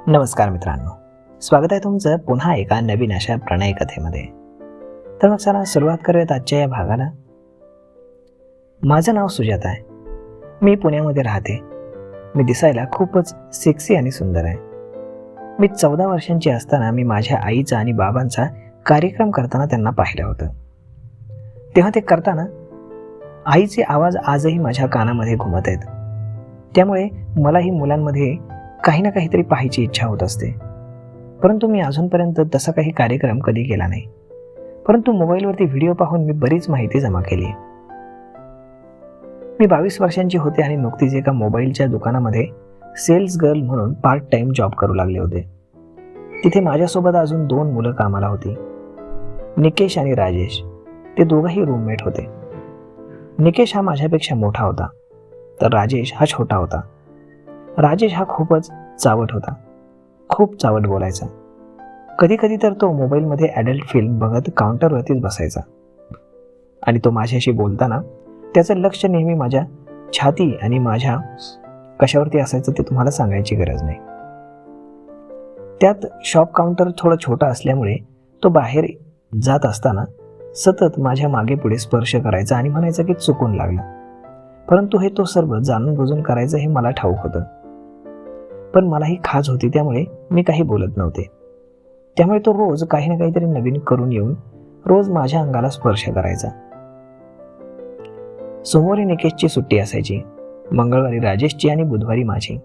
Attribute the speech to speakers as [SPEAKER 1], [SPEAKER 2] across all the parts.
[SPEAKER 1] नमस्कार मित्रांनो, स्वागत आहे तुमचं पुन्हा एका नवीन अशा प्रणय कथेमध्ये. तर मग चला सुरुवात करूयात आजच्या या भागाला. माझं नाव सुजाता आहे. मी पुण्यामध्ये राहते. मी दिसायला खूपच सेक्सी आणि सुंदर आहे. मी 14 वर्षांची असताना मी माझ्या आईचा आणि बाबांचा कार्यक्रम करताना त्यांना पाहिलं होतं. तेव्हा ते करताना आईचे आवाज आजही माझ्या कानामध्ये घुमत आहेत. त्यामुळे मलाही मुलांमध्ये काही ना काहीतरी पाहायची इच्छा होत असते. परंतु मी अजूनपर्यंत तसा काही कार्यक्रम कधी केला नाही. परंतु मोबाईलवरती व्हिडिओ पाहून मी बरीच माहिती जमा केली. मी 22 वर्षांची होते आणि नुकतीच एका मोबाईलच्या दुकानामध्ये सेल्स गर्ल म्हणून पार्ट टाइम जॉब करू लागले होते. तिथे माझ्यासोबत अजून 2 मुलं कामाला होती, निकेश आणि राजेश. ते दोघंही रूममेट होते. निकेश हा माझ्यापेक्षा मोठा होता, तर राजेश हा छोटा होता. राजेश हा खूपच चावट होता, खूप चावट बोलायचा. कधी कधी तर तो मोबाईलमध्ये ॲडल्ट फिल्म बघत काउंटरवरतीच बसायचा आणि तो माझ्याशी बोलताना त्याचं लक्ष नेहमी माझ्या छाती आणि माझ्या कशावरती असायचं ते तुम्हाला सांगायची गरज नाही. त्यात शॉप काउंटर थोडं छोटं असल्यामुळे तो बाहेर जात असताना सतत माझ्या मागे पुढे स्पर्श करायचा आणि म्हणायचा की चुकून लागलं. परंतु हे तो सर्व जाणून बुजून करायचं हे मला ठाऊक होतं. पण मलाही खाज होती, त्यामुळे मी काही बोलत नव्हते. त्यामुळे तो रोज काही ना काहीतरी नवीन करून येऊन रोज माझ्या अंगाला स्पर्श करायचा. सोमवारी निकेशची सुट्टी असायची, मंगळवारी राजेशची आणि बुधवारी माझी.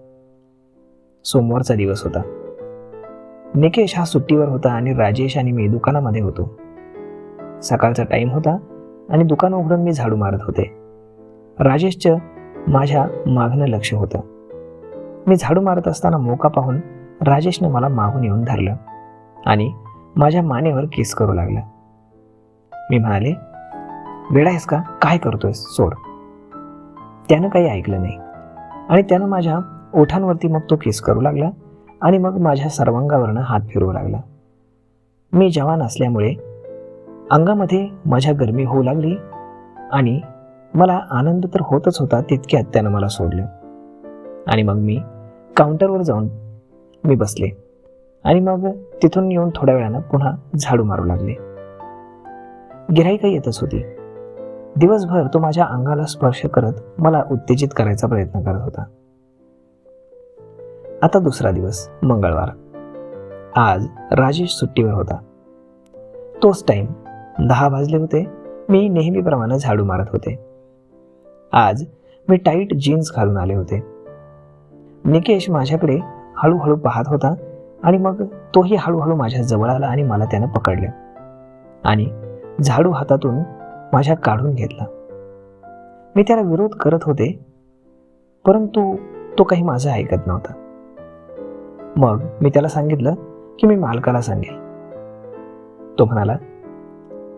[SPEAKER 1] सोमवारचा दिवस होता. निकेश हा सुट्टीवर होता आणि राजेश आणि मी दुकानामध्ये होतो. सकाळचा टाइम होता आणि दुकान उघडून मी झाडू मारत होते. राजेशचं माझ्या मागणं लक्ष होतं. मी झाडू मारत असताना मोका पाहून राजेशने मला मागून येऊन धरलं आणि माझ्या मानेवर किस करू लागला. मी म्हणाले, वेडा आहेस का, काय करतोयस, सोड. त्यानं काही ऐकलं नाही आणि त्यानं माझ्या ओठांवरती मग तो किस करू लागला आणि मग माझ्या सर्वांगावरनं हात फिरवू लागला. मी जवान असल्यामुळे अंगामध्ये माझ्या गरमी होऊ लागली आणि मला आनंद तर होतच होता. तितक्यात त्यानं मला सोडलं आणि मग मी काउंटरवर जाऊन मी बसले आणि मग तिथून येऊन थोड्या वेळानं पुन्हा झाडू मारू लागले. गिऱ्हाईकं येतच होती. दिवसभर तो माझ्या अंगाला स्पर्श करत मला उत्तेजित करायचा प्रयत्न करत होता. आता दुसरा दिवस, मंगळवार. आज राजेश सुट्टीवर होता. तोच टाइम, 10 वाजले होते. मी नेहमीप्रमाणे झाडू मारत होते. आज मी टाईट जीन्स घालून आले होते. निकेश माझ्याकडे हळूहळू पाहत होता आणि मग तोही हळूहळू माझ्या जवळ आला आणि मला त्यानं पकडलं आणि झाडू हातातून माझ्या काढून घेतला. मी त्याला विरोध करत होते, परंतु तो काही माझं ऐकत नव्हता. मग मी त्याला सांगितलं की मी मालकाला सांगेल. तो म्हणाला,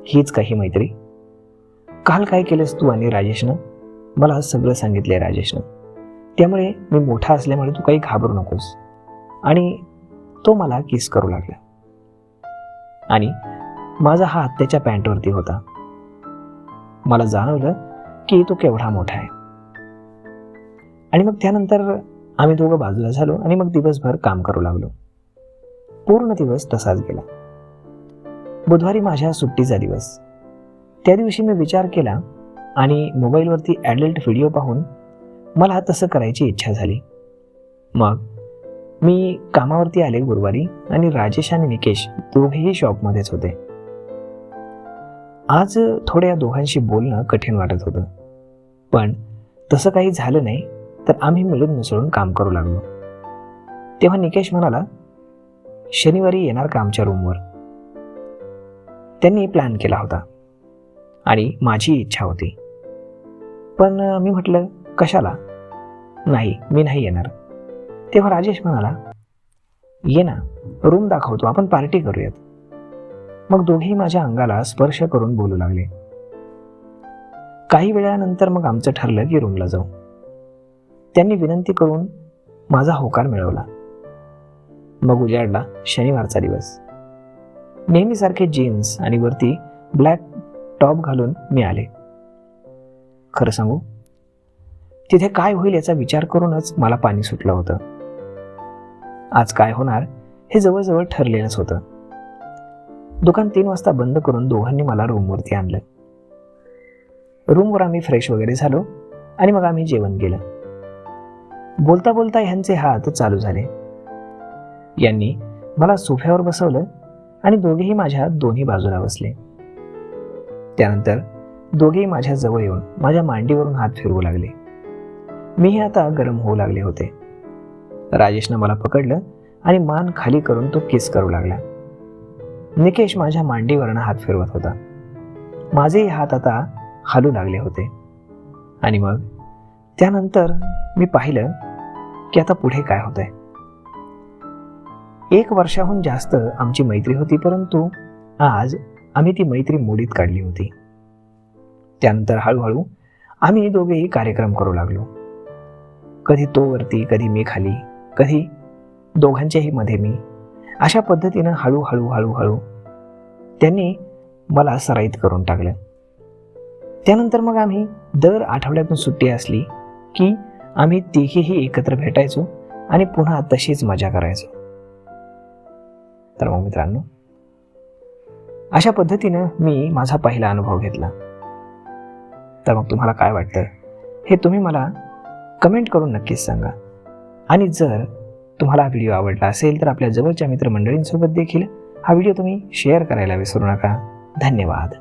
[SPEAKER 1] हीच काही मैत्री? काल काय केलंस तू आणि राजेशनं? मला सगळं सांगितलंय राजेशनं. त्यामुळे मी मोठा असल्यामुळे तू काही घाबरू नकोस. आणि तो मला किस करू लागला आणि माझा हात त्याच्या पॅन्टवरती होता. मला जाणवलं की तो केवढा मोठा आहे. आणि मग त्यानंतर आम्ही दोघं बाजूला झालो आणि मग दिवसभर काम करू लागलो. पूर्ण दिवस तसाच गेला. बुधवारी माझ्या सुट्टीचा दिवस. त्या दिवशी मी विचार केला आणि मोबाईलवरती ॲडल्ट व्हिडिओ पाहून मला तसं करायची इच्छा झाली. मग मी कामावरती आले गुरुवारी आणि राजेश आणि निकेश दोघेही शॉपमध्येच होते. आज थोड्या दोघांशी बोलणं कठीण वाटत होतं, पण तसं काही झालं नाही. तर आम्ही मिळून मिसळून काम करू लागलो. तेव्हा निकेश म्हणाला, शनिवारी येणार का आमच्या रूमवर? त्यांनी प्लॅन केला होता आणि माझी इच्छा होती. पण मी म्हटलं, कशाला? नाही, मी नाही येणार. तेव्हा राजेश म्हणाला, ये ना, रूम दाखवतो, आपण पार्टी करूयात. मग दोघेही माझ्या अंगाला स्पर्श करून बोलू लागले. काही वेळानंतर मग आमचं ठरलं की रूमला जाऊ. त्यांनी विनंती करून माझा होकार मिळवला. मग उजाडला शनिवारचा दिवस. नेहमीसारखे जीन्स आणि वरती ब्लॅक टॉप घालून मी आले. खरं सांगू, तिथे काय होईल याचा विचार करूनच मला पाणी सुटलं होतं. आज काय होणार हे जवळजवळ ठरलेलंच होतं. दुकान 3 वाजता बंद करून दोघांनी मला रूमवरती आणलं. रूमवर आम्ही फ्रेश वगैरे झालो आणि मग आम्ही जेवण केलं. बोलता बोलता ह्यांचे हात चालू झाले. यांनी मला सोफ्यावर बसवलं आणि दोघेही माझ्या दोन्ही बाजूला बसले. त्यानंतर दोघेही माझ्या जवळ येऊन माझ्या मांडीवरून हात फिरवू लागले. मीही आता गरम होऊ लागले होते. राजेशनं मला पकडलं आणि मान खाली करून तो किस करू लागला. निकेश माझ्या मांडीवरनं हात फिरवत होता. माझेही हात आता हलू लागले होते. आणि मग त्यानंतर मी पाहिलं की आता पुढे काय होतंय. 1 वर्षाहून जास्त आमची मैत्री होती, परंतु आज आम्ही ती मैत्री मोडीत काढली होती. त्यानंतर हळूहळू आम्ही दोघेही कार्यक्रम करू लागलो. कधी तो वरती, कधी मी खाली, कधी दोघांच्याही मध्ये मी. अशा पद्धतीनं हळूहळू हळूहळू त्यांनी मला सराईत करून टाकलं. त्यानंतर मग आम्ही दर आठवड्यातून सुट्टी असली की आम्ही तिघेही एकत्र भेटायचो आणि पुन्हा तशीच मजा करायचो. तर मग मित्रांनो, अशा पद्धतीनं मी माझा पहिला अनुभव घेतला. तर मग तुम्हाला काय वाटतं हे तुम्ही मला कमेंट करून नक्कीच सांगा. आणि जर तुम्हाला हा व्हिडिओ आवडला असेल तर आपल्या जवळच्या मित्रमंडळींसोबत देखील हा व्हिडिओ तुम्ही शेअर करायला विसरू नका. धन्यवाद.